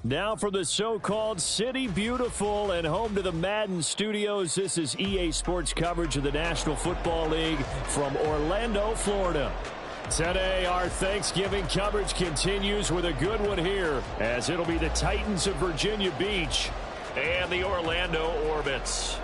Now for the so-called City Beautiful and home to the Madden Studios. This is EA Sports coverage of the National Football League from Orlando, Florida. Today, our Thanksgiving coverage continues with a good one here, as it'll be the Titans of Virginia Beach and the Orlando Orbits.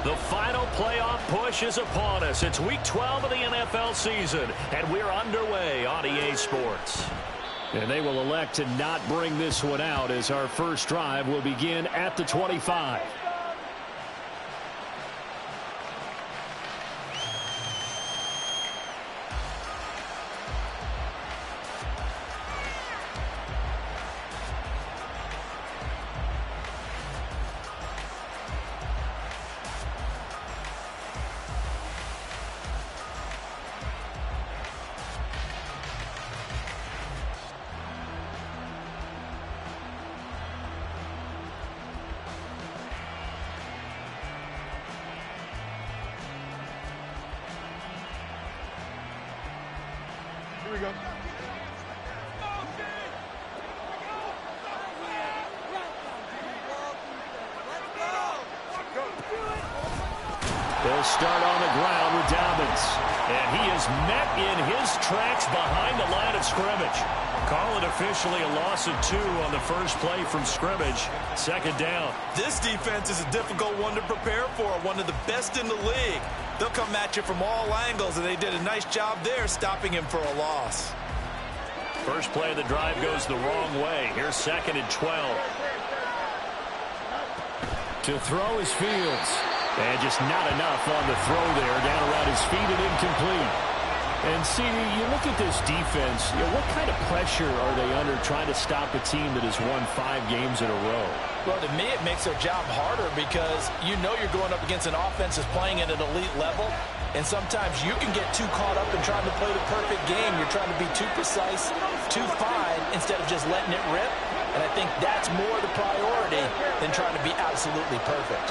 The final playoff push is upon us. It's week 12 of the NFL season, and we're underway on EA Sports. And they will elect to not bring this one out, as our first drive will begin at the 25. Here we go. They'll start on the ground with Dobbins. And he is met in his tracks behind the line of scrimmage. Call it officially a loss of 2 on the first play from scrimmage. Second down. This defense is a difficult one to prepare for, one of the best in the league. They'll come at you from all angles, and they did a nice job there stopping him for a loss. First play of the drive goes the wrong way. Here's 2nd and 12. To throw is Fields. And just not enough on the throw there. Down around his feet and incomplete. And see, you look at this defense, what kind of pressure are they under trying to stop a team that has won 5 games in a row? Well, to me, it makes their job harder because you know you're going up against an offense that's playing at an elite level, and sometimes you can get too caught up in trying to play the perfect game. You're trying to be too precise, too fine, instead of just letting it rip. And I think that's more the priority than trying to be absolutely perfect.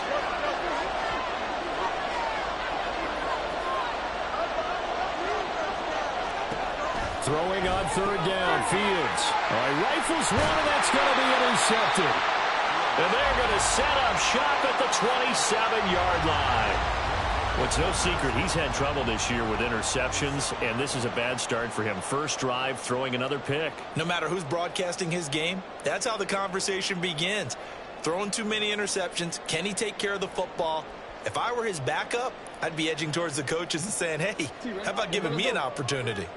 Throwing on 3rd down, Fields. All right, rifles one, and that's going to be intercepted. And they're going to set up shop at the 27-yard line. Well, it's no secret he's had trouble this year with interceptions, and this is a bad start for him. First drive, throwing another pick. No matter who's broadcasting his game, that's how the conversation begins. Throwing too many interceptions, can he take care of the football? If I were his backup, I'd be edging towards the coaches and saying, hey, how about giving me an opportunity?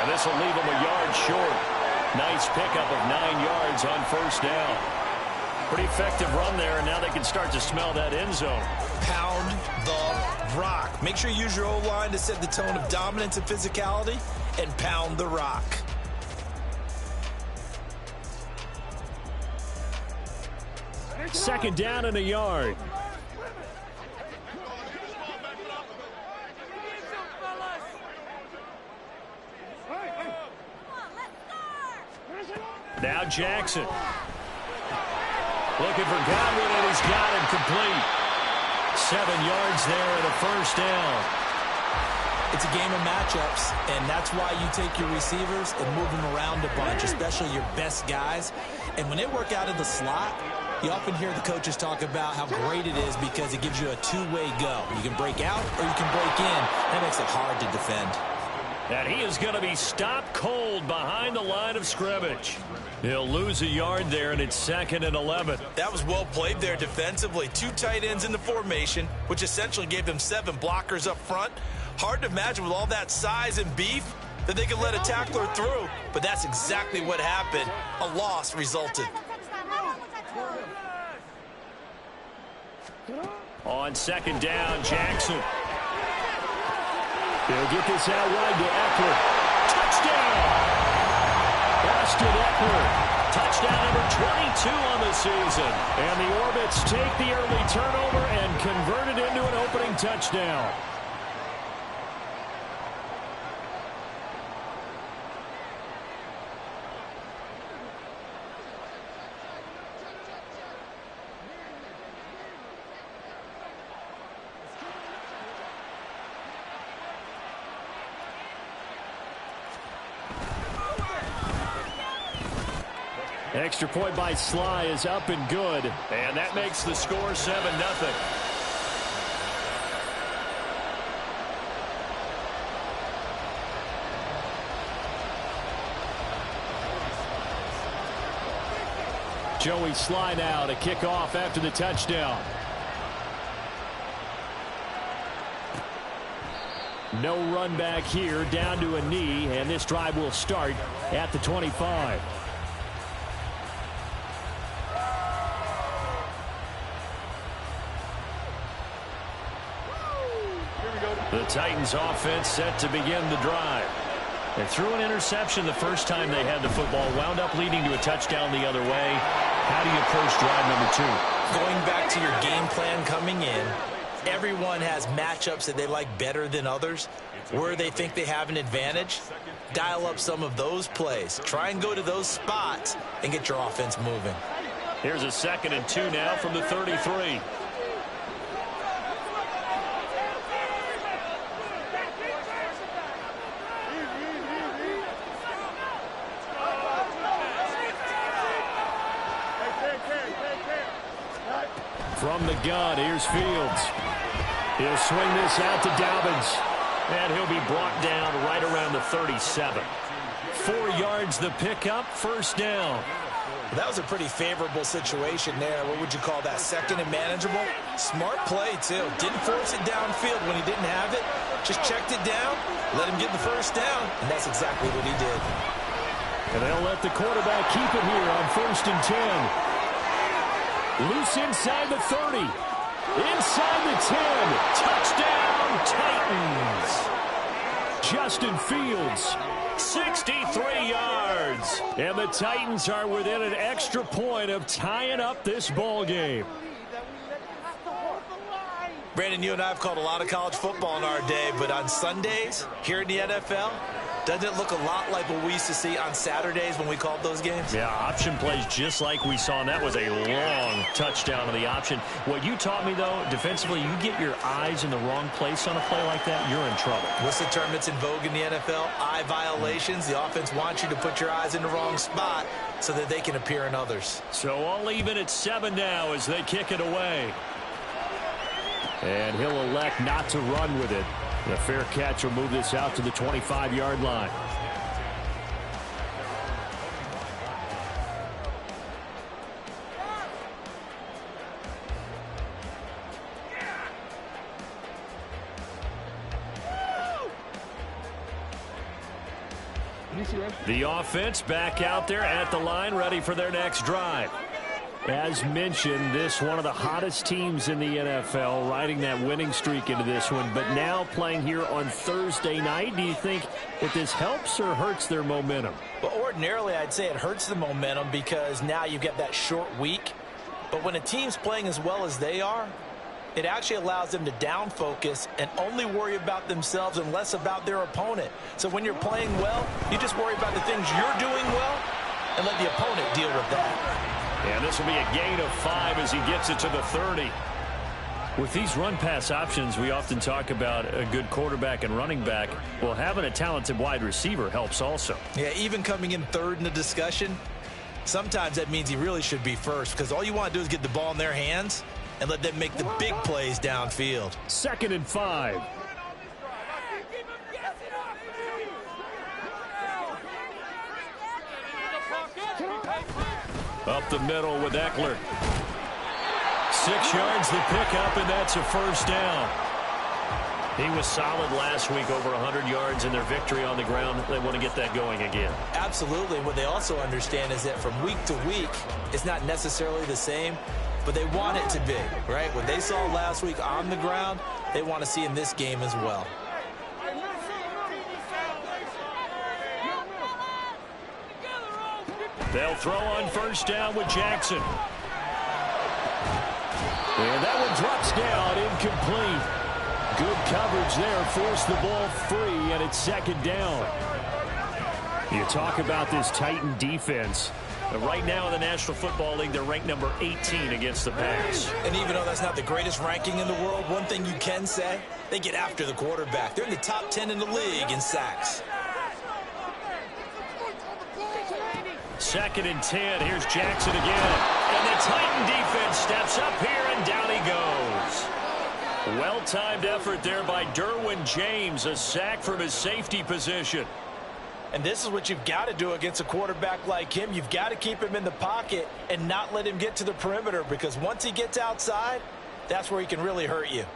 This will leave him a yard short. Nice pickup of 9 yards on first down. Pretty effective run there, and now they can start to smell that end zone. Pound the rock. Make sure you use your O-line to set the tone of dominance and physicality, and pound the rock. Second down and a yard. Now Jackson. Looking for Godwin, and he's got him complete. 7 yards there and a first down. It's a game of matchups, and that's why you take your receivers and move them around a bunch, especially your best guys. And when they work out of the slot, you often hear the coaches talk about how great it is because it gives you a two-way go. You can break out or you can break in. That makes it hard to defend. And he is going to be stopped cold behind the line of scrimmage. He'll lose a yard there, and it's 2nd and 11. That was well played there defensively. 2 tight ends in the formation, which essentially gave them 7 blockers up front. Hard to imagine with all that size and beef that they could let a tackler through, but that's exactly what happened. A loss resulted. On 2nd down, Jackson. They'll get this out wide to Eckler. Touchdown! Austin Eckler. touchdown number 22 on the season. And the Orbits take the early turnover and convert it into an opening touchdown. Extra point by Sly is up and good. And that makes the score 7-0. Joey Sly now to kick off after the touchdown. No run back here, down to a knee, and this drive will start at the 25. The Titans offense set to begin the drive. They threw an interception the first time they had the football, wound up leading to a touchdown the other way. How do you approach drive number 2? Going back to your game plan coming in, everyone has matchups that they like better than others. Where they think they have an advantage, dial up some of those plays. Try and go to those spots and get your offense moving. Here's a 2nd and 2 now from the 33. From the gun, here's Fields. He'll swing this out to Dobbins. And he'll be brought down right around the 37. 4 yards the pickup, first down. That was a pretty favorable situation there. What would you call that? 2nd and manageable? Smart play, too. Didn't force it downfield when he didn't have it. Just checked it down, let him get the first down, and that's exactly what he did. And they'll let the quarterback keep it here on 1st and 10. Loose inside the 30. Inside the 10. Touchdown, Titans. Justin Fields, 63 yards. And the Titans are within an extra point of tying up this ball game. Brandon, you and I have called a lot of college football in our day, but on Sundays here in the NFL, doesn't it look a lot like what we used to see on Saturdays when we called those games? Yeah, option plays just like we saw, and that was a long touchdown on the option. What you taught me, though, defensively, you get your eyes in the wrong place on a play like that, you're in trouble. What's the term that's in vogue in the NFL? Eye violations. The offense wants you to put your eyes in the wrong spot so that they can appear in others. So all even at 7 now as they kick it away. And he'll elect not to run with it. A fair catch will move this out to the 25-yard line. The offense back out there at the line, ready for their next drive. As mentioned, this one of the hottest teams in the NFL, riding that winning streak into this one, but now playing here on Thursday night. Do you think that this helps or hurts their momentum? Well, ordinarily, I'd say it hurts the momentum because now you get that short week. But when a team's playing as well as they are, it actually allows them to down focus and only worry about themselves and less about their opponent. So when you're playing well, you just worry about the things you're doing well and let the opponent deal with that. And this will be a gain of 5 as he gets it to the 30. With these run-pass options, we often talk about a good quarterback and running back. Well, having a talented wide receiver helps also. Yeah, even coming in third in the discussion, sometimes that means he really should be first because all you want to do is get the ball in their hands and let them make the big plays downfield. 2nd and 5. Up the middle with Eckler. 6 yards the pickup, and that's a first down. He was solid last week, over 100 yards in their victory on the ground. They want to get that going again. Absolutely. What they also understand is that from week to week, it's not necessarily the same, but they want it to be, right? What they saw last week on the ground, they want to see in this game as well. They'll throw on first down with Jackson. And that one drops down, incomplete. Good coverage there, forced the ball free, and it's second down. You talk about this Titan defense. Right now in the National Football League, they're ranked number 18 against the pass. And even though that's not the greatest ranking in the world, one thing you can say, they get after the quarterback. They're in the top 10 in the league in sacks. 2nd and 10. Here's Jackson again. And the Titan defense steps up here, and down he goes. Well-timed effort there by Derwin James. A sack from his safety position. And this is what you've got to do against a quarterback like him. You've got to keep him in the pocket and not let him get to the perimeter, because once he gets outside, that's where he can really hurt you.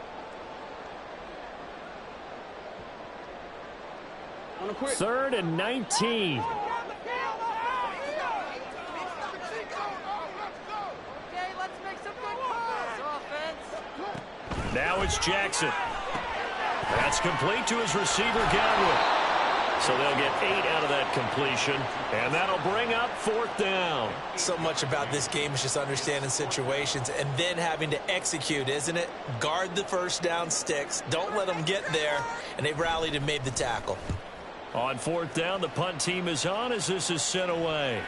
3rd and 19. Now it's Jackson. That's complete to his receiver, Godwin. So they'll get 8 out of that completion, and that'll bring up 4th down. So much about this game is just understanding situations and then having to execute, isn't it? Guard the first down sticks. Don't let them get there, and they rallied and made the tackle. On 4th down, the punt team is on as this is sent away.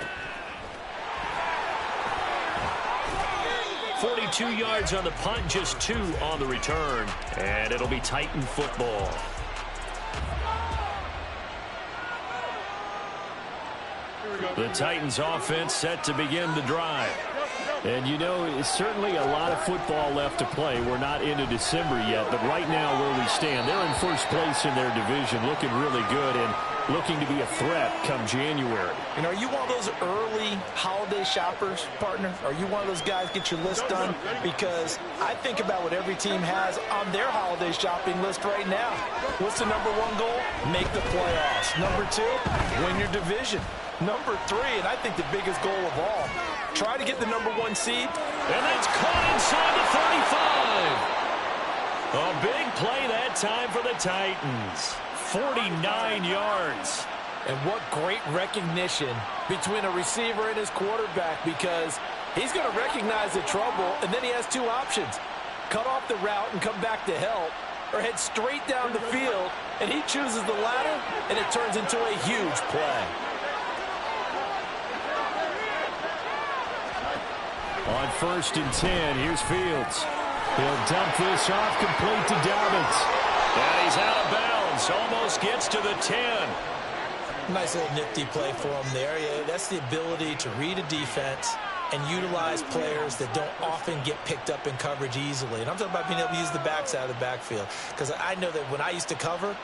42 yards on the punt, just 2 on the return. And it'll be Titan football. The Titans offense set to begin the drive. And you know, it's certainly a lot of football left to play. We're not into December yet, but right now where we stand, they're in first place in their division, looking really good and looking to be a threat come January. And are you one of those early holiday shoppers, partner? Are you one of those guys get your list done? Because I think about what every team has on their holiday shopping list right now. What's the number 1 goal? Make the playoffs. Number 2, win your division. Number 3, and I think the biggest goal of all, try to get the number 1 seed. And that's caught inside the 35. A big play that time for the Titans. 49 yards. And what great recognition between a receiver and his quarterback, because he's going to recognize the trouble, and then he has 2 options. Cut off the route and come back to help, or head straight down the field, and he chooses the latter, and it turns into a huge play. On 1st and 10, here's Fields. He'll dump this off complete to Dobbins. And he's out of bounds. Almost gets to the 10. Nice little nifty play for him there. Yeah, that's the ability to read a defense and utilize players that don't often get picked up in coverage easily. And I'm talking about being able to use the backs out of the backfield. Because I know that when I used to cover,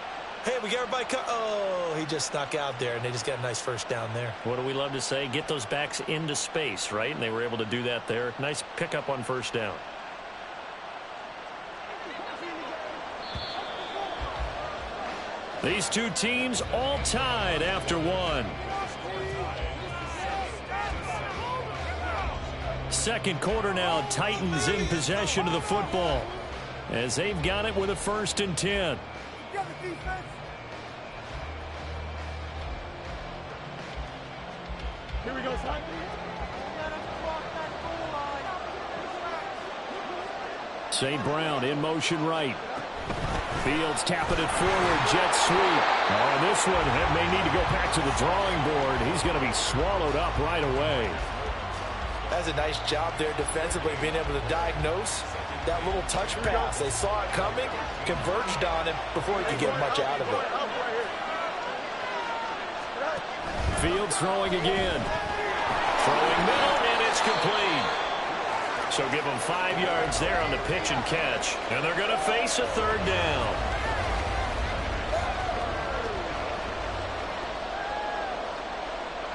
hey, we got everybody oh, he just snuck out there, and they just got a nice first down there. What do we love to say? Get those backs into space, right? And they were able to do that there. Nice pickup on first down. These 2 teams all tied after 1. 2nd quarter now, Titans in possession of the football as they've got it with a 1st and 10. Here we go, son. St. Brown in motion right. Fields tapping it forward, jet sweep. Oh, and this one may need to go back to the drawing board. He's going to be swallowed up right away. That's a nice job there defensively, being able to diagnose that little touch pass. They saw it coming, converged on him before he could get much out of it. Fields throwing again. Throwing middle, and it's complete. So give them 5 yards there on the pitch and catch. And they're going to face a 3rd down.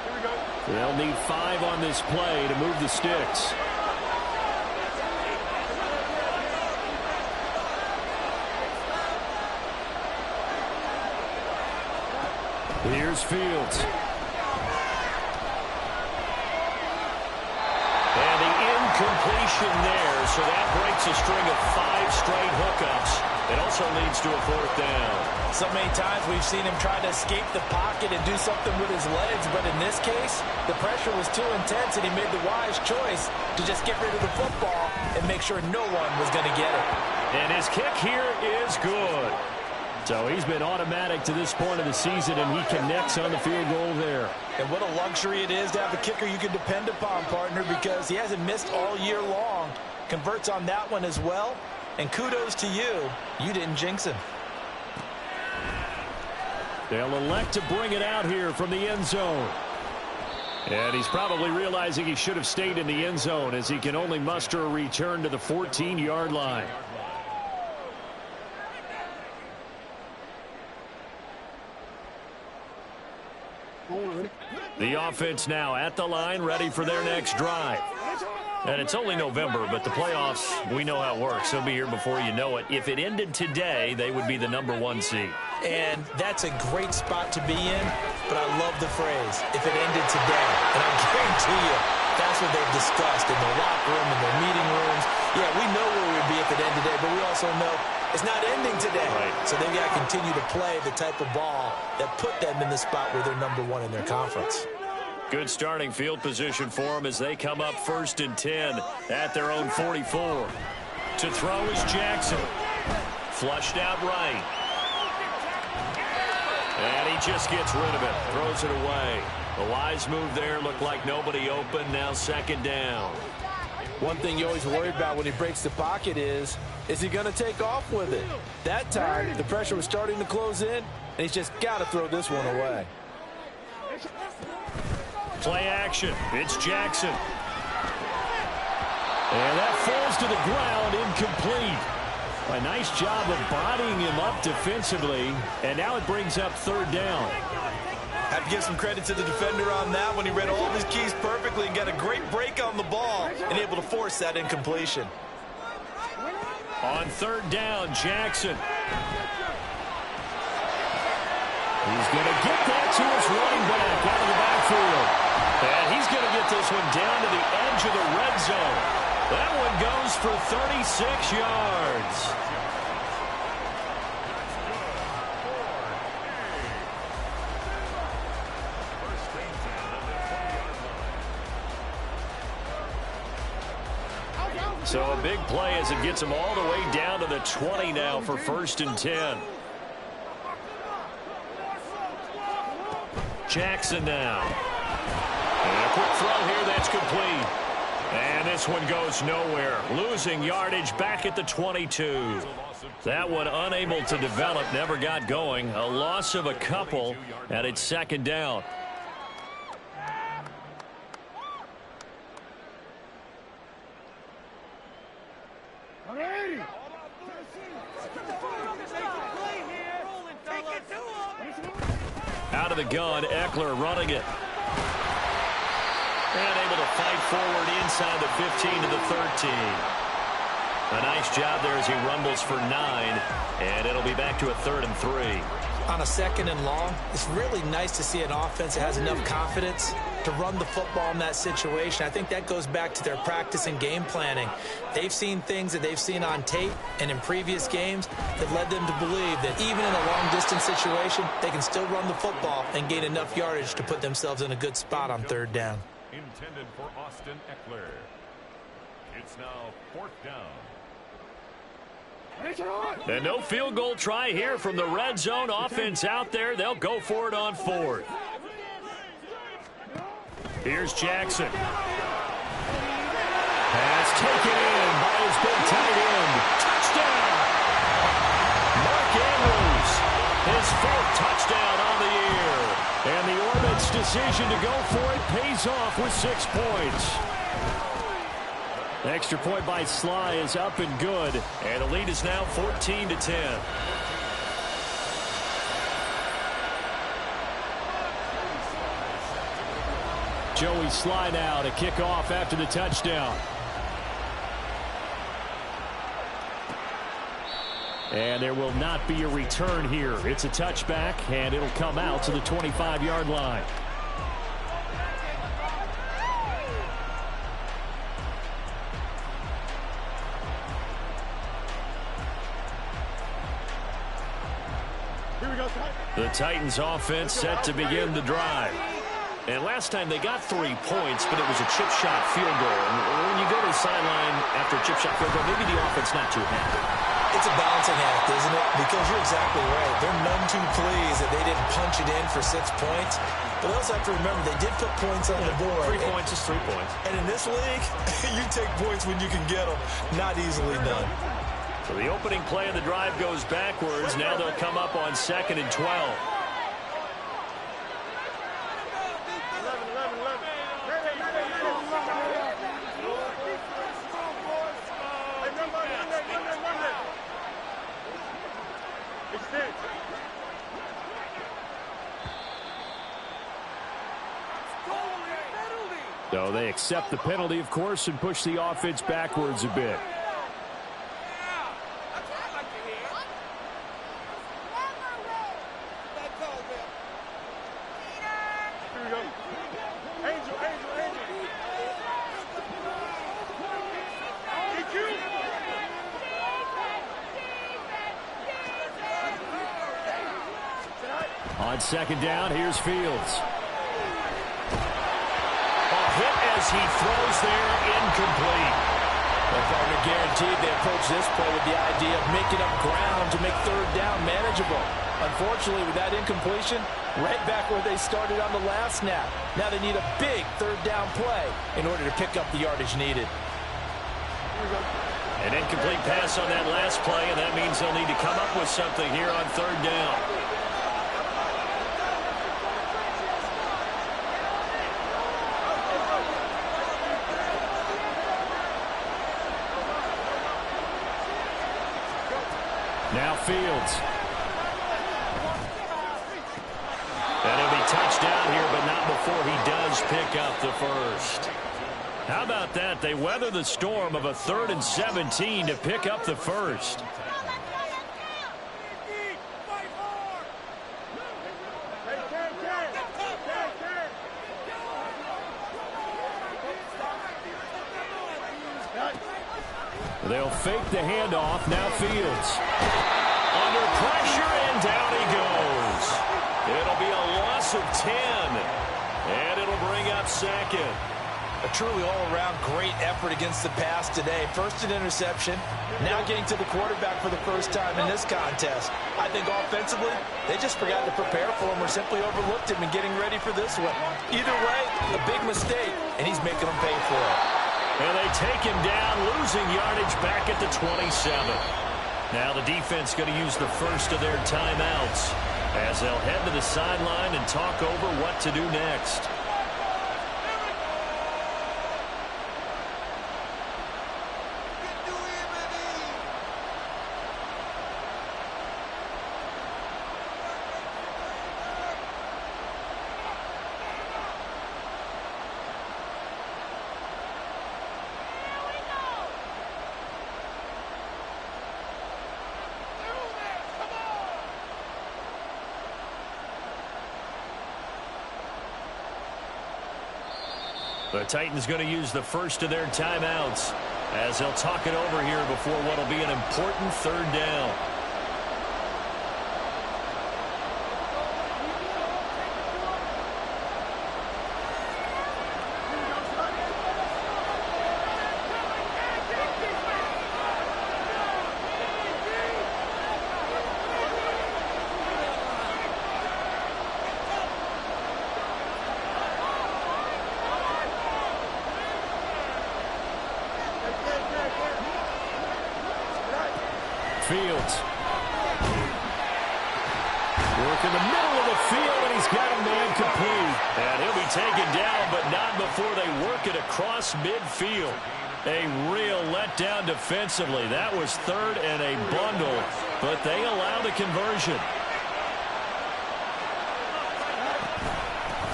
Here we go. They'll need 5 on this play to move the sticks. Here's Fields. And the Incompletion there, so that breaks a string of 5 straight hookups. It also leads to a 4th down. So many times we've seen him try to escape the pocket and do something with his legs, but in this case, the pressure was too intense, and he made the wise choice to just get rid of the football and make sure no one was going to get it. And his kick here is good. So he's been automatic to this point of the season, and he connects on the field goal there. And what a luxury it is to have a kicker you can depend upon, partner, because he hasn't missed all year long. Converts on that one as well. And kudos to you. You didn't jinx him. They'll elect to bring it out here from the end zone. And he's probably realizing he should have stayed in the end zone, as he can only muster a return to the 14-yard line. The offense now at the line, ready for their next drive. And it's only November, but the playoffs, we know how it works. They'll be here before you know it. If it ended today, they would be the #1 seed. And that's a great spot to be in, but I love the phrase, if it ended today. And I guarantee you, that's what they've discussed in the locker room, in their meeting rooms. Yeah, we know where we'd be if it ended today, but we also know it's not ending today. Right. So they've got to continue to play the type of ball that put them in the spot where they're #1 in their conference. Good starting field position for them as they come up 1st and 10 at their own 44. To throw is Jackson. Flushed out right. And he just gets rid of it. Throws it away. A wise move there. Looked like nobody open. Now 2nd down. One thing you always worry about when he breaks the pocket is he going to take off with it? That time, the pressure was starting to close in, and he's just got to throw this one away. Play action. It's Jackson. And that falls to the ground, incomplete. A nice job of bodying him up defensively, and now it brings up 3rd down. Have to give some credit to the defender on that when he read all of his keys perfectly and got a great break on the ball and able to force that incompletion. On 3rd down, Jackson. He's going to get that to his running back out of the backfield. And he's going to get this one down to the edge of the red zone. That one goes for 36 yards. So a big play as it gets him all the way down to the 20 now for 1st and 10. Jackson now. And a quick throw here that's complete. And this one goes nowhere. Losing yardage back at the 22. That one unable to develop, never got going. A loss of a couple, and it's 2nd down. Out of the gun, Eckler running it. And able to fight forward inside the 15 to the 13. A nice job there as he rumbles for 9. And it'll be back to a 3rd and 3. On a 2nd and long, it's really nice to see an offense that has enough confidence to run the football in that situation. I think that goes back to their practice and game planning. They've seen things that they've seen on tape and in previous games that led them to believe that even in a long-distance situation, they can still run the football and gain enough yardage to put themselves in a good spot on 3rd down. Intended for Austin Eckler. It's now 4th down. And no field goal try here from the red zone. Offense out there. They'll go for it on 4th. Here's Jackson. Pass taken in by his big tight end. Touchdown! Mark Andrews, his 4th touchdown on the year. And the Orbits' decision to go for it pays off with 6 points. The extra point by Sly is up and good. And the lead is now 14-10. Joey Sly now to kick off after the touchdown. And there will not be a return here. It's a touchback, and it'll come out to the 25-yard line. The Titans offense set to begin the drive. And last time they got 3 points, but it was a chip shot field goal. And when you go to the sideline after a chip shot field goal, maybe the offense not too happy. It's a balancing act, isn't it? Because you're exactly right. They're none too pleased that they didn't punch it in for 6 points. But also have to remember, they did put points on the board. 3 points is 3 points. And in this league, you take points when you can get them. Not easily done. So the opening play of the drive goes backwards. Now they'll come up on 2nd and 12. So they accept the penalty, of course, and push the offense backwards a bit. On 2nd down, here's Fields. As he throws there, incomplete. Well, partner, guaranteed they approach this play with the idea of making up ground to make 3rd down manageable. Unfortunately, with that incompletion, right back where they started on the last snap. Now they need a big 3rd down play in order to pick up the yardage needed. An incomplete pass on that last play, and that means they'll need to come up with something here on 3rd down. Now Fields. And it'll be touchdown here, but not before he does pick up the first. How about that? They weather the storm of a 3rd and 17 to pick up the first. They'll fake the handoff. Now Fields. Under pressure, and down he goes. It'll be a loss of 10. And it'll bring up 2nd. A truly all-around great effort against the pass today. First an interception, now getting to the quarterback for the first time in this contest. I think offensively, they just forgot to prepare for him or simply overlooked him in getting ready for this one. Either way, a big mistake, and he's making them pay for it. And they take him down, losing yardage back at the 27. Now the defense going to use the first of their timeouts as they'll head to the sideline and talk over what to do next. The Titans going to use the first of their timeouts as they'll talk it over here before what will be an important 3rd down. Fields. Work in the middle of the field, and he's got a man complete. And he'll be taken down, but not before they work it across midfield. A real letdown defensively. That was 3rd and a bundle, but they allow the conversion.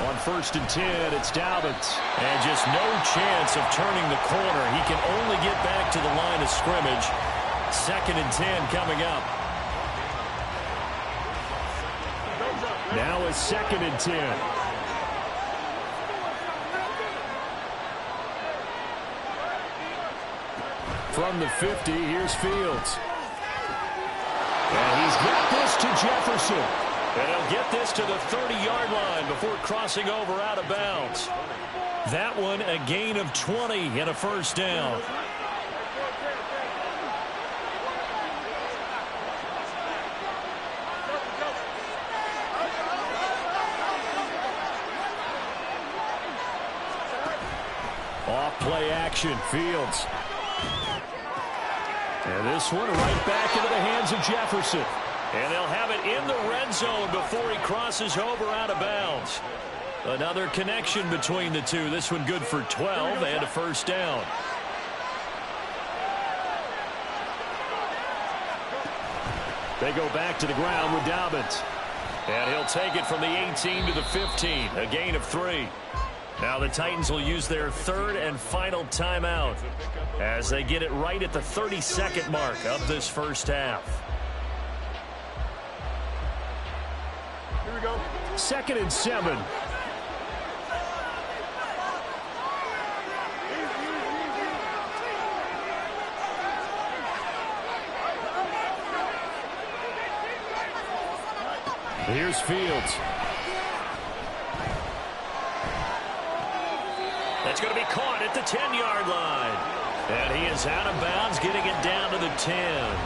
On 1st and 10, it's Dalvin. And just no chance of turning the corner. He can only get back to the line of scrimmage. 2nd and 10 coming up. Now it's 2nd and 10. From the 50, here's Fields. And he's got this to Jefferson. And he'll get this to the 30-yard line before crossing over out of bounds. That one a gain of 20 and a first down. Off play action, Fields. And this one right back into the hands of Jefferson. And they'll have it in the red zone before he crosses over out of bounds. Another connection between the two. This one good for 12 and a first down. They go back to the ground with Dobbins. And he'll take it from the 18 to the 15. A gain of 3. Now the Titans will use their third and final timeout as they get it right at the 32nd mark of this first half. Here we go. 2nd and 7. Here's Fields. That's going to be caught at the 10-yard line. And he is out of bounds, getting it down to the 10.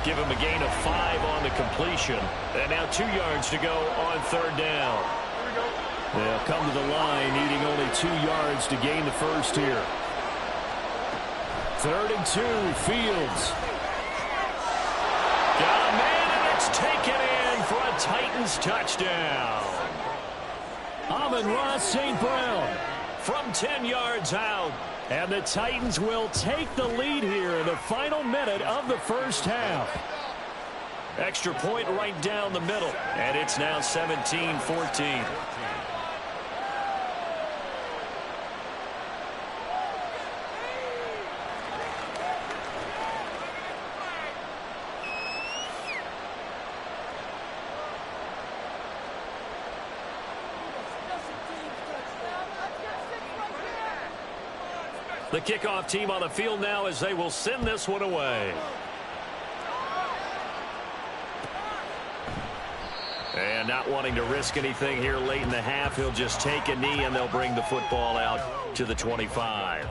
Give him a gain of 5 on the completion. And now 2 yards to go on third down. They'll come to the line, needing only 2 yards to gain the first here. 3rd and 2, Fields. Got a man, and it's taken in for a Titans touchdown. Amon-Ra St. Brown from 10 yards out. And the Titans will take the lead here in the final minute of the first half. Extra point right down the middle. And it's now 17-14. The kickoff team on the field now as they will send this one away. And not wanting to risk anything here late in the half, he'll just take a knee and they'll bring the football out to the 25.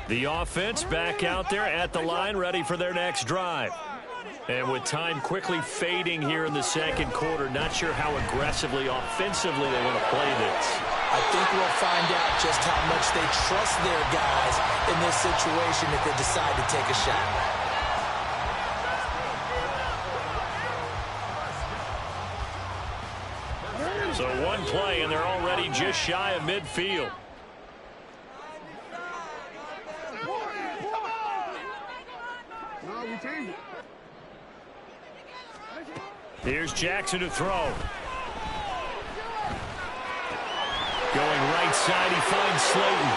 The offense back out there at the line, ready for their next drive. And with time quickly fading here in the second quarter, not sure how aggressively, offensively they want to play this. I think we'll find out just how much they trust their guys in this situation if they decide to take a shot. So one play, and they're already just shy of midfield. Here's Jackson to throw. Going right side, he finds Slayton.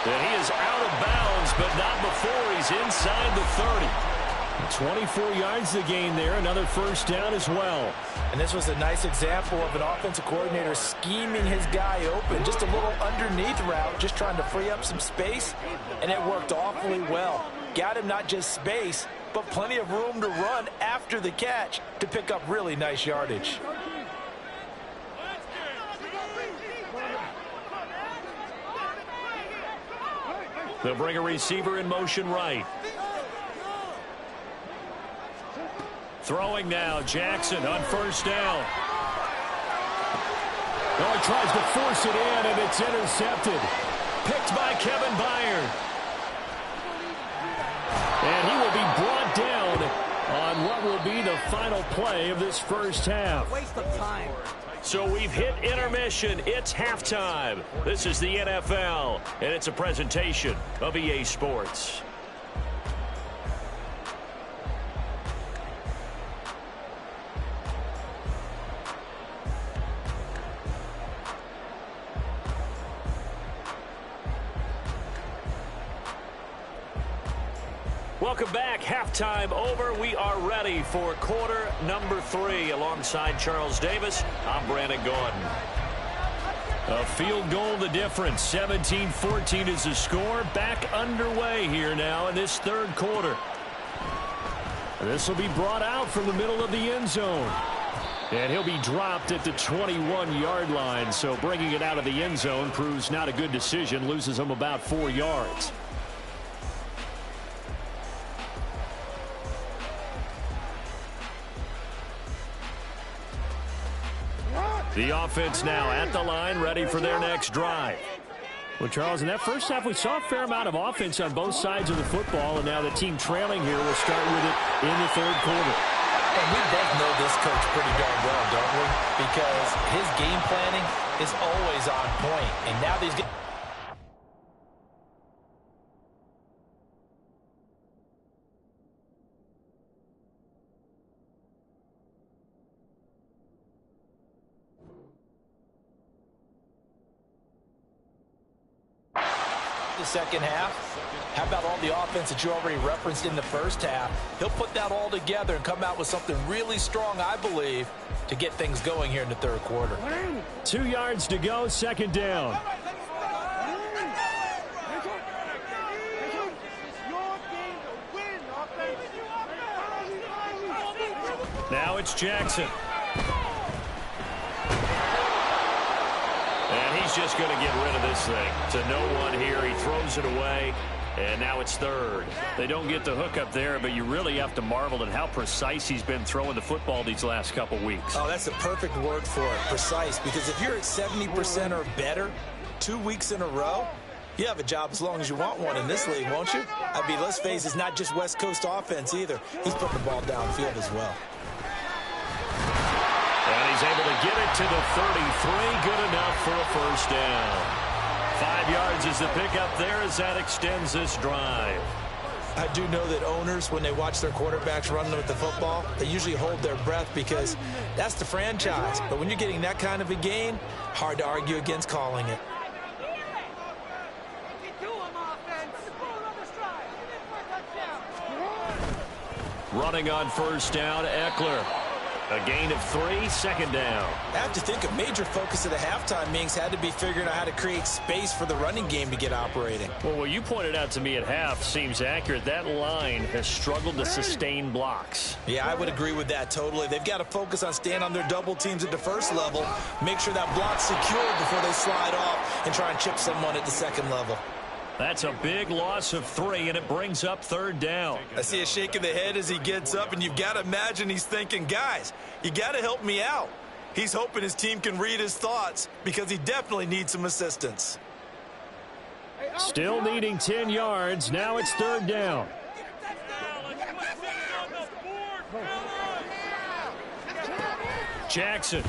And he is out of bounds, but not before he's inside the 30. 24 yards to gain there, another first down as well. And this was a nice example of an offensive coordinator scheming his guy open. Just a little underneath route, just trying to free up some space, and it worked awfully well. Got him not just space, but plenty of room to run after the catch to pick up really nice yardage. They'll bring a receiver in motion right. Throwing now, Jackson on first down. Oh, he tries to force it in, and it's intercepted. Picked by Kevin Byard. And he will be brought down on what will be the final play of this first half. Waste of time. So we've hit intermission. It's halftime. This is the NFL, and it's a presentation of EA Sports. Welcome back. Halftime over. We are ready for quarter number 3. Alongside Charles Davis, I'm Brandon Gaudin. A field goal the difference. 17-14 is the score. Back underway here now in this third quarter. This will be brought out from the middle of the end zone. And he'll be dropped at the 21-yard line. So bringing it out of the end zone proves not a good decision. Loses him about 4 yards. The offense now at the line, ready for their next drive. Well, Charles, in that first half, we saw a fair amount of offense on both sides of the football, and now the team trailing here will start with it in the third quarter. And we both know this coach pretty darn well, don't we? Because his game planning is always on point, and now these guys... the second half. How about all the offense that you already referenced in the first half? He'll put that all together and come out with something really strong, I believe, to get things going here in the third quarter. 2 yards to go, second down. Now it's Jackson. And he's just going to get rid of this thing. To no one here. He throws it away. And now it's third. They don't get the hook up there, but you really have to marvel at how precise he's been throwing the football these last couple weeks. Oh, that's the perfect word for it, precise. Because if you're at 70% or better 2 weeks in a row, you have a job as long as you want one in this league, won't you? I mean, let's face it, it's not just West Coast offense either. He's putting the ball downfield as well. And he's able to get it to the 33. Good enough for a first down. 5 yards is the pickup there as that extends this drive. I do know that owners, when they watch their quarterbacks run with the football, they usually hold their breath because that's the franchise. But when you're getting that kind of a gain, hard to argue against calling it. Running on first down, Eckler. A gain of 3, second down. I have to think a major focus of the halftime meetings had to be figuring out how to create space for the running game to get operating. Well, what you pointed out to me at half seems accurate. That line has struggled to sustain blocks. Yeah, I would agree with that totally. They've got to focus on staying on their double teams at the first level, make sure that block's secure before they slide off and try and chip someone at the second level. That's a big loss of 3, and it brings up third down. I see a shake of the head as he gets up, and you've got to imagine he's thinking, guys, you got to help me out. He's hoping his team can read his thoughts because he definitely needs some assistance. Still needing 10 yards. Now it's third down. Jackson.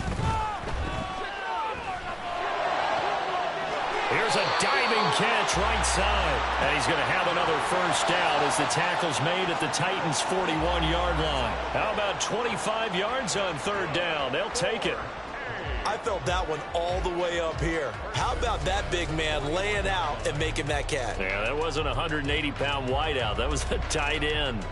Here's a diving catch right side. And he's going to have another first down as the tackle's made at the Titans' 41-yard line. How about 25 yards on third down? They'll take it. I felt that one all the way up here. How about that big man laying out and making that catch? Yeah, that wasn't a 180-pound wideout. That was a tight end.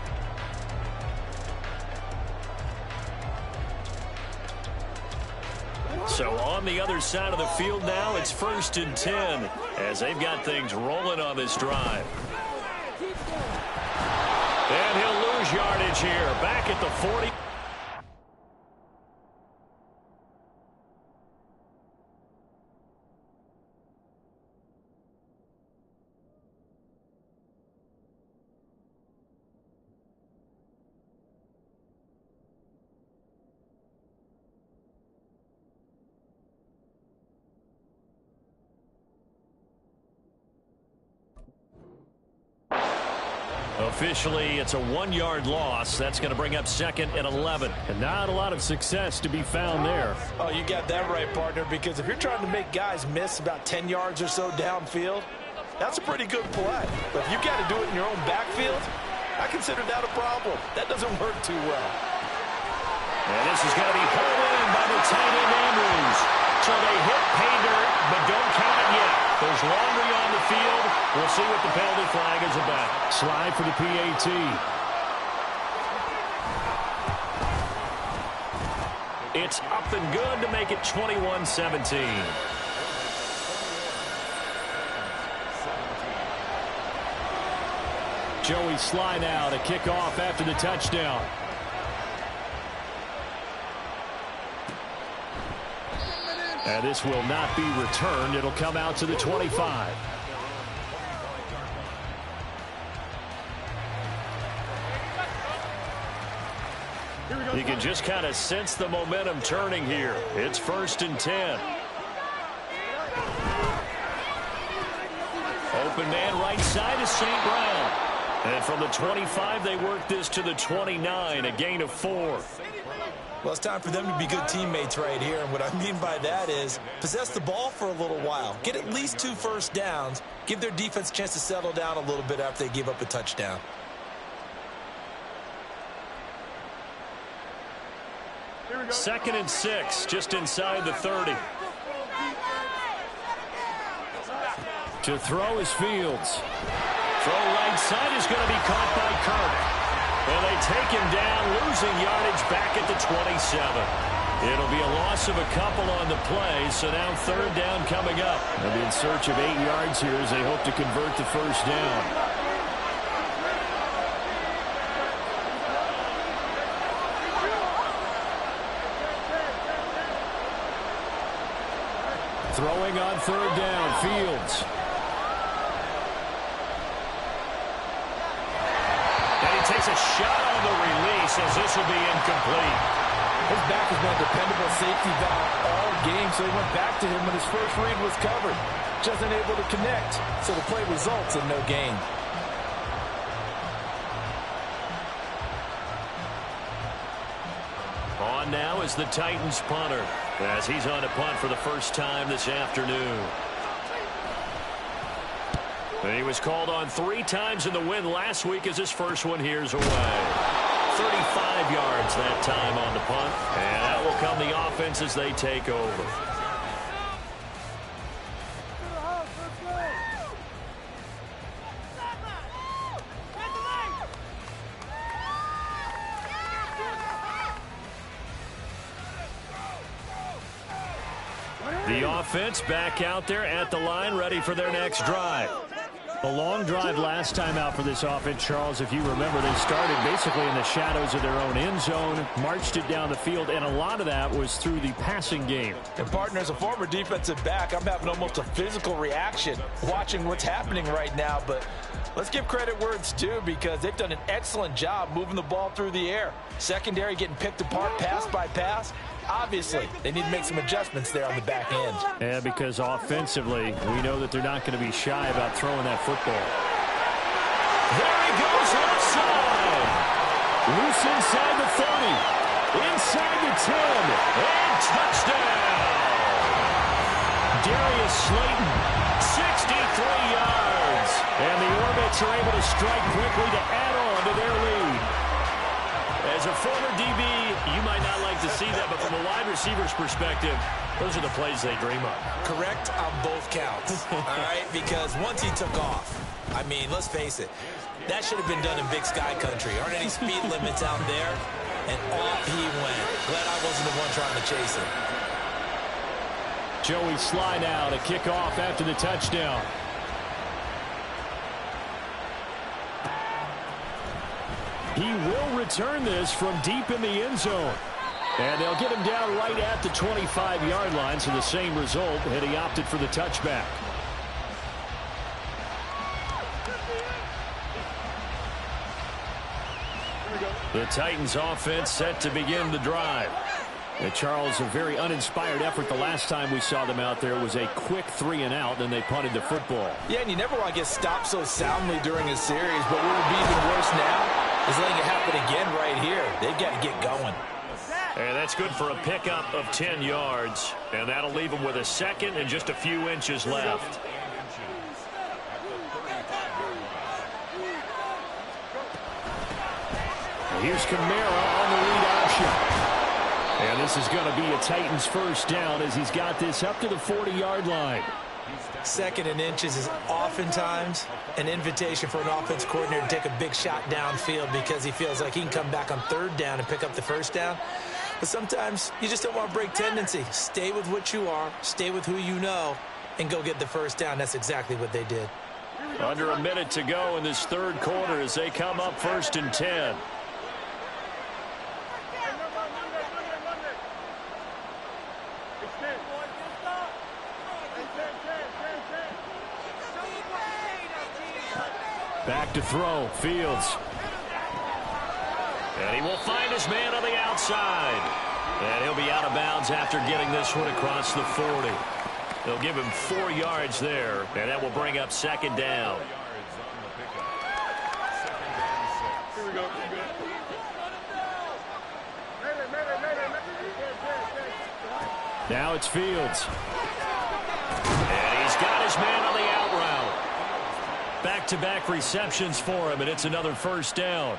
So on the other side of the field now, it's 1st and 10 as they've got things rolling on this drive. And he'll lose yardage here. Back at the 40. Officially, it's a 1-yard loss. That's going to bring up 2nd and 11. And not a lot of success to be found there. Oh, you got that right, partner, because if you're trying to make guys miss about 10 yards or so downfield, that's a pretty good play. But if you've got to do it in your own backfield, I consider that a problem. That doesn't work too well. And this is going to be pulled in by the tight end Andrews. So they hit pay dirt, but don't count it yet. There's laundry on the field. We'll see what the penalty flag is about. Slide for the PAT. It's up and good to make it 21-17. Joey Slye now to kick off after the touchdown. And this will not be returned. It'll come out to the 25. You can just kind of sense the momentum turning here. It's 1st and 10. Open man right side is St. Brown. And from the 25, they work this to the 29, a gain of 4. Well, it's time for them to be good teammates right here. And what I mean by that is possess the ball for a little while. Get at least 2 first downs. Give their defense a chance to settle down a little bit after they give up a touchdown. Second and 6, just inside the 30. To throw is Fields. Throw right side is going to be caught by Kirk. And they take him down, losing yardage back at the 27. It'll be a loss of a couple on the play, so now 3rd down coming up. They'll be in search of 8 yards here as they hope to convert the 1st down. Throwing on 3rd down, Fields. And he takes a shot on the release as this will be incomplete. His back has been a dependable safety valve all game, so he went back to him when his first read was covered. Just unable to connect, so the play results in no gain. On now is the Titans punter, as he's on a punt for the first time this afternoon. And he was called on 3 times in the win last week as his first one here's away. 35 yards that time on the punt, and that will come the offense as they take over. The offense back out there at the line, ready for their next drive. A long drive last time out for this offense, Charles. If you remember, they started basically in the shadows of their own end zone, marched it down the field, and a lot of that was through the passing game. And, partner, as a former defensive back, I'm having almost a physical reaction watching what's happening right now. But let's give credit where it's due, because they've done an excellent job moving the ball through the air. Secondary getting picked apart pass by pass. Obviously, they need to make some adjustments there on the back end. Yeah, because offensively, we know that they're not going to be shy about throwing that football. There he goes left side. Loose inside the 30. Inside the 10. And touchdown. Darius Slayton, 63 yards. And the Orbits are able to strike quickly to add on to their lead. As a former DB, you might not like to see that, but from a wide receiver's perspective, those are the plays they dream of. Correct on both counts, all right? Because once he took off, I mean, let's face it, that should have been done in Big Sky Country. Aren't any speed limits out there? And off he went. Glad I wasn't the one trying to chase him. Joey Slye now to kick off after the touchdown. He will return this from deep in the end zone. And they'll get him down right at the 25-yard line, so the same result, and he opted for the touchback. The Titans offense set to begin the drive. And Charles, a very uninspired effort the last time we saw them out there was a quick 3-and-out, and they punted the football. Yeah, and you never want to get stopped so soundly during a series, but what would be even worse now is letting it happen again right here. They've got to get going. And that's good for a pickup of 10 yards. And that'll leave them with a second and just a few inches left. Here's Kamara on the read option. And this is going to be a Titans first down as he's got this up to the 40-yard line. Second and inches is oftentimes an invitation for an offense coordinator to take a big shot downfield because he feels like he can come back on third down and pick up the first down. But sometimes you just don't want to break tendency. Stay with what you are, stay with who you know, and go get the first down. That's exactly what they did. Under a minute to go in this third quarter as they come up 1st and 10. Back to throw, Fields. And he will find his man on the outside. And he'll be out of bounds after getting this one across the 40. They'll give him 4 yards there, and that will bring up 2nd down. Here we go. Now it's Fields. And he's got his man on the out route. Back-to-back receptions for him, and it's another 1st down.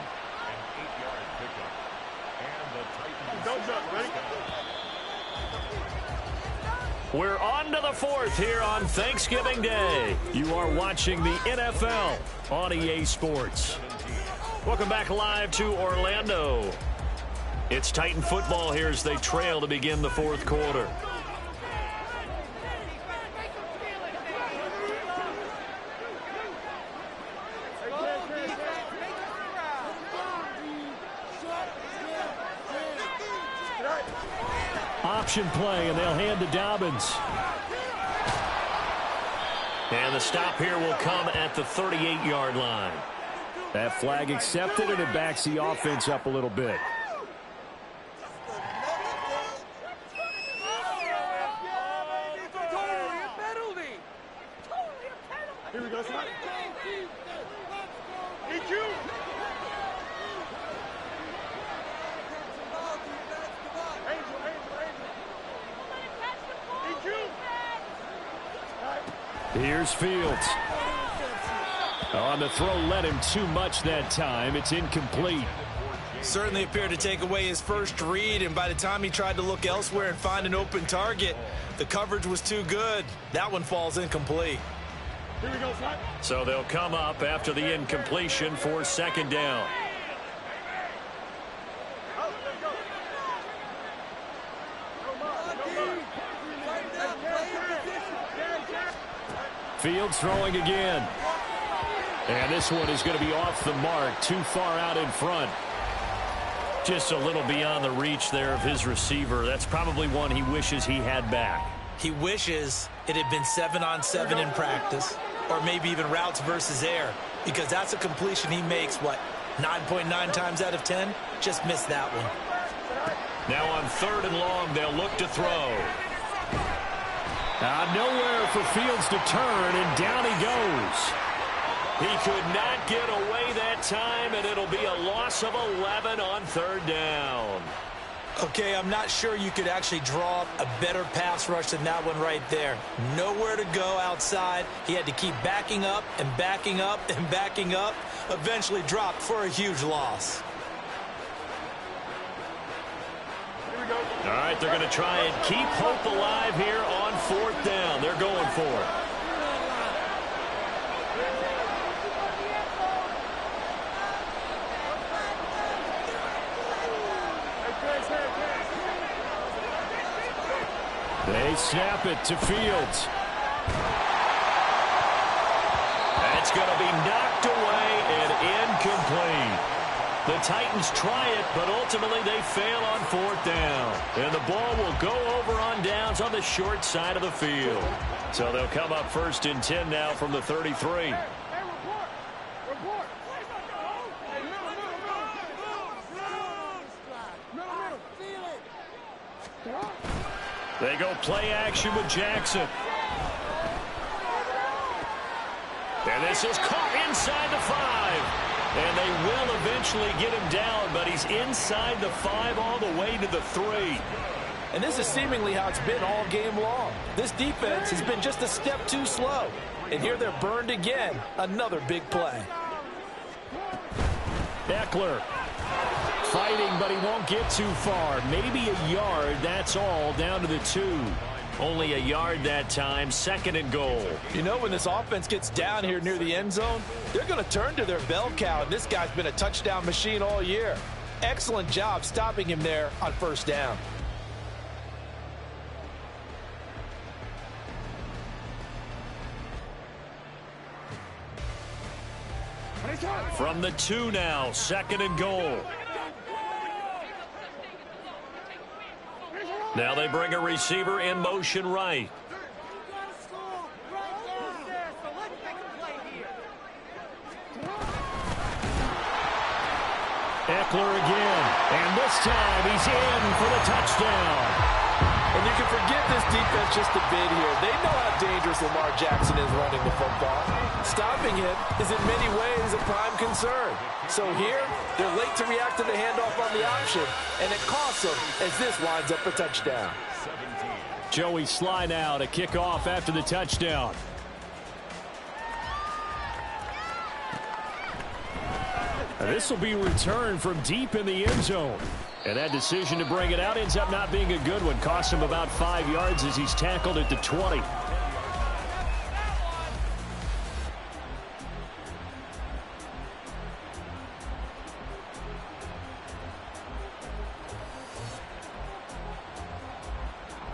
We're on to the 4th here on Thanksgiving Day. You are watching the NFL on EA Sports. Welcome back live to Orlando. It's Titan football here as they trail to begin the 4th quarter. Option play, and they'll hand to Dobbins. And the stop here will come at the 38-yard line. That flag accepted, and it backs the offense up a little bit. Here we go, son. Get you. Here's Fields. On the throw, led him too much that time. It's incomplete. Certainly appeared to take away his first read, and by the time he tried to look elsewhere and find an open target, the coverage was too good. That one falls incomplete. Here we go, son. So they'll come up after the incompletion for 2nd down. Fields throwing again. And this one is going to be off the mark, too far out in front. Just a little beyond the reach there of his receiver. That's probably one he wishes he had back. He wishes it had been 7-on-7 in practice, or maybe even routes versus air, because that's a completion he makes, 9.9 times out of 10? Just missed that one. Now on 3rd and long, they'll look to throw. Nowhere for Fields to turn, and down he goes. He could not get away that time, and it'll be a loss of 11 on 3rd down. Okay, I'm not sure you could actually draw a better pass rush than that one right there. Nowhere to go outside. He had to keep backing up and backing up and backing up. Eventually dropped for a huge loss. All right, they're going to try and keep hope alive here on 4th down. They're going for it. They snap it to Fields. That's going to be knocked away and incomplete. The Titans try it, but ultimately they fail on 4th down. And the ball will go over on downs on the short side of the field. So they'll come up 1st and 10 now from the 33. They go play action with Jackson. And this is caught inside the 5. And they will eventually get him down, but he's inside the 5 all the way to the 3. And this is seemingly how it's been all game long. This defense has been just a step too slow. And here they're burned again. Another big play. Ekeler fighting, but he won't get too far. Maybe a yard, that's all, down to the 2. Only a yard that time, 2nd and goal. You know, when this offense gets down here near the end zone, they're going to turn to their bell cow, and this guy's been a touchdown machine all year. Excellent job stopping him there on 1st down. From the 2 now, 2nd and goal. Now they bring a receiver in motion right. Eckler again, and this time he's in for the touchdown. And you can forget this defense just a bit here. They know how dangerous Lamar Jackson is running the football. Stopping him is in many ways a prime concern. So here, they're late to react to the handoff on the option, and it costs them as this winds up a touchdown. Joey Sly now to kick off after the touchdown. This will be returned from deep in the end zone. And that decision to bring it out ends up not being a good one. Cost him about 5 yards as he's tackled at the 20.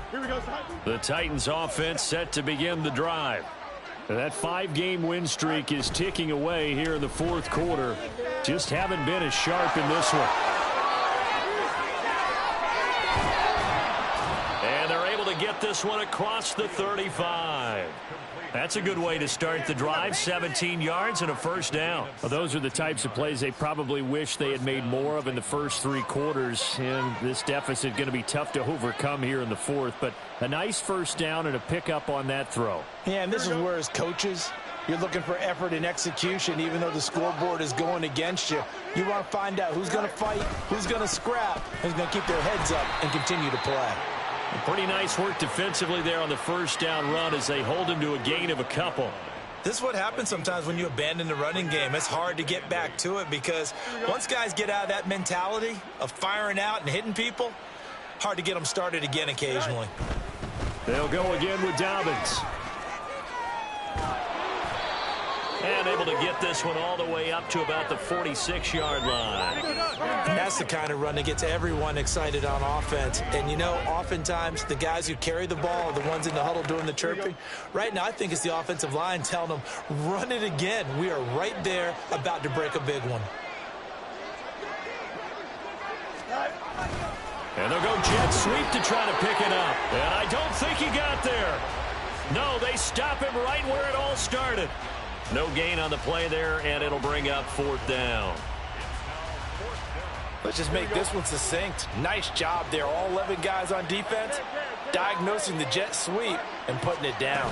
Here we go, son. The Titans offense set to begin the drive. That 5-game win streak is ticking away here in the 4th quarter. Just haven't been as sharp in this one. And they're able to get this one across the 35. That's a good way to start the drive. 17 yards and a 1st down. Well, those are the types of plays they probably wish they had made more of in the first 3 quarters. And this deficit going to be tough to overcome here in the 4th. But a nice 1st down and a pickup on that throw. Yeah, and this is where as coaches, you're looking for effort and execution even though the scoreboard is going against you. You want to find out who's going to fight, who's going to scrap, who's going to keep their heads up and continue to play. Pretty nice work defensively there on the 1st down run as they hold him to a gain of a couple. This is what happens sometimes when you abandon the running game. It's hard to get back to it because once guys get out of that mentality of firing out and hitting people, hard to get them started again occasionally. They'll go again with Dobbins. And able to get this one all the way up to about the 46-yard line. And that's the kind of run that gets everyone excited on offense. And, you know, oftentimes the guys who carry the ball are the ones in the huddle doing the chirping. Right now, I think it's the offensive line telling them, run it again. We are right there about to break a big one. And they'll go jet sweep to try to pick it up. And I don't think he got there. No, they stop him right where it all started. No gain on the play there, and it'll bring up 4th down. Let's just make this one succinct. Nice job there. All 11 guys on defense diagnosing the jet sweep and putting it down.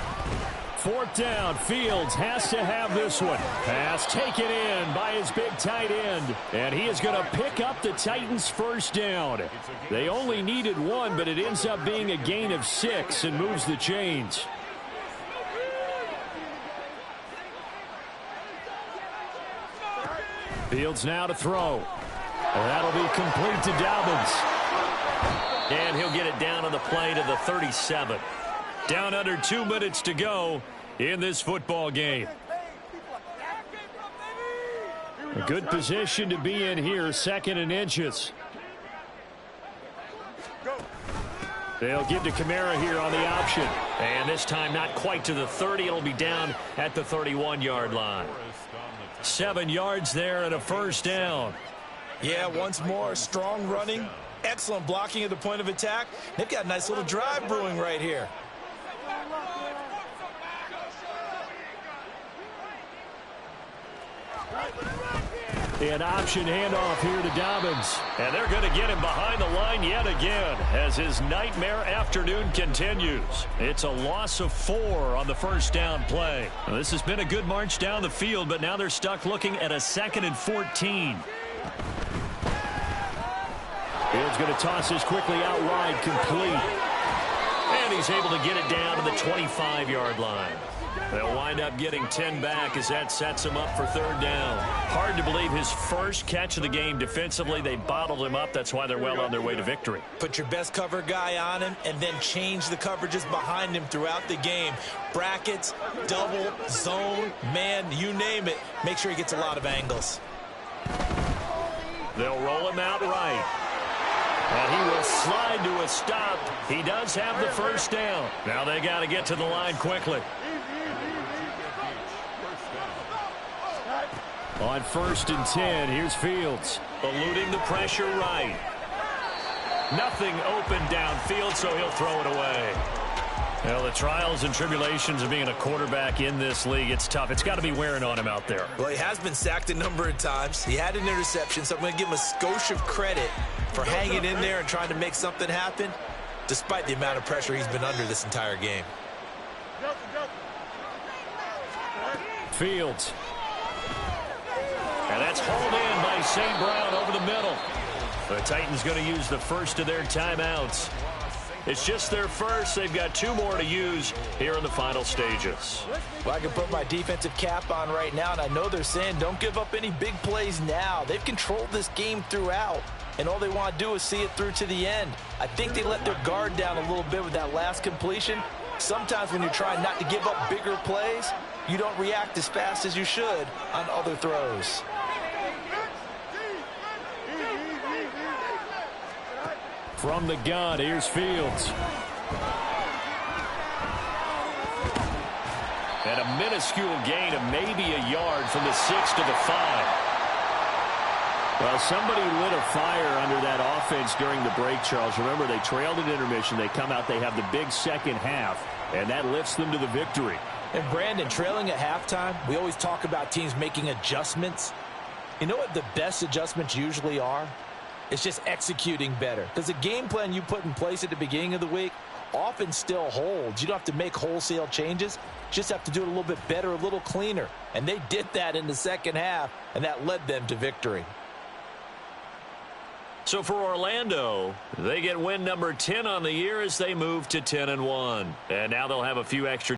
4th down. Fields has to have this one. Pass taken in by his big tight end. And he is going to pick up the Titans' 1st down. They only needed 1, but it ends up being a gain of 6 and moves the chains. Fields now to throw. That'll be complete to Dobbins. And he'll get it down on the play to the 37. Down under 2 minutes to go in this football game. A good position to be in here, 2nd and inches. They'll give to Kamara here on the option. And this time not quite to the 30. It'll be down at the 31-yard line. 7 yards there and a 1st down. Yeah, once more, strong running, excellent blocking at the point of attack. They've got a nice little drive brewing right here. An option handoff here to Dobbins. And they're going to get him behind the line yet again as his nightmare afternoon continues. It's a loss of 4 on the 1st down play. Now, this has been a good march down the field, but now they're stuck looking at a 2nd and 14. Fields going to toss this quickly out wide, complete. And And he's able to get it down to the 25-yard line. They'll wind up getting 10 back as that sets him up for third down. Hard to believe his first catch of the game defensively. They bottled him up. That's why they're well on their way to victory. Put your best cover guy on him and then change the coverages behind him throughout the game. Brackets, double, zone, man, you name it. Make sure he gets a lot of angles. They'll roll him out right. And he will slide to a stop. He does have the first down. Now they got to get to the line quickly. On 1st and 10, here's Fields. Eluding the pressure right. Nothing open downfield, so he'll throw it away. Well, the trials and tribulations of being a quarterback in this league, it's tough. It's got to be wearing on him out there. Well, he has been sacked a number of times. He had an interception, so I'm going to give him a skosh of credit for hanging in there and trying to make something happen, despite the amount of pressure he's been under this entire game. Fields. And that's hauled in by St. Brown over the middle. The Titans going to use the first of their timeouts. It's just their first. They've got 2 more to use here in the final stages. Well, I can put my defensive cap on right now, and I know they're saying don't give up any big plays now. They've controlled this game throughout, and all they want to do is see it through to the end. I think they let their guard down a little bit with that last completion. Sometimes when you're trying not to give up bigger plays, you don't react as fast as you should on other throws. From the gun, here's Fields. And a minuscule gain of maybe a yard from the 6 to the 5. Well, somebody lit a fire under that offense during the break, Charles. Remember, they trailed at intermission. They come out, they have the big second half, and that lifts them to the victory. And Brandon, trailing at halftime, we always talk about teams making adjustments. You know what the best adjustments usually are? It's just executing better. Because the game plan you put in place at the beginning of the week often still holds. You don't have to make wholesale changes. You just have to do it a little bit better, a little cleaner. And they did that in the second half, and that led them to victory. So for Orlando, they get win number 10 on the year as they move to 10-1. And now they'll have a few extra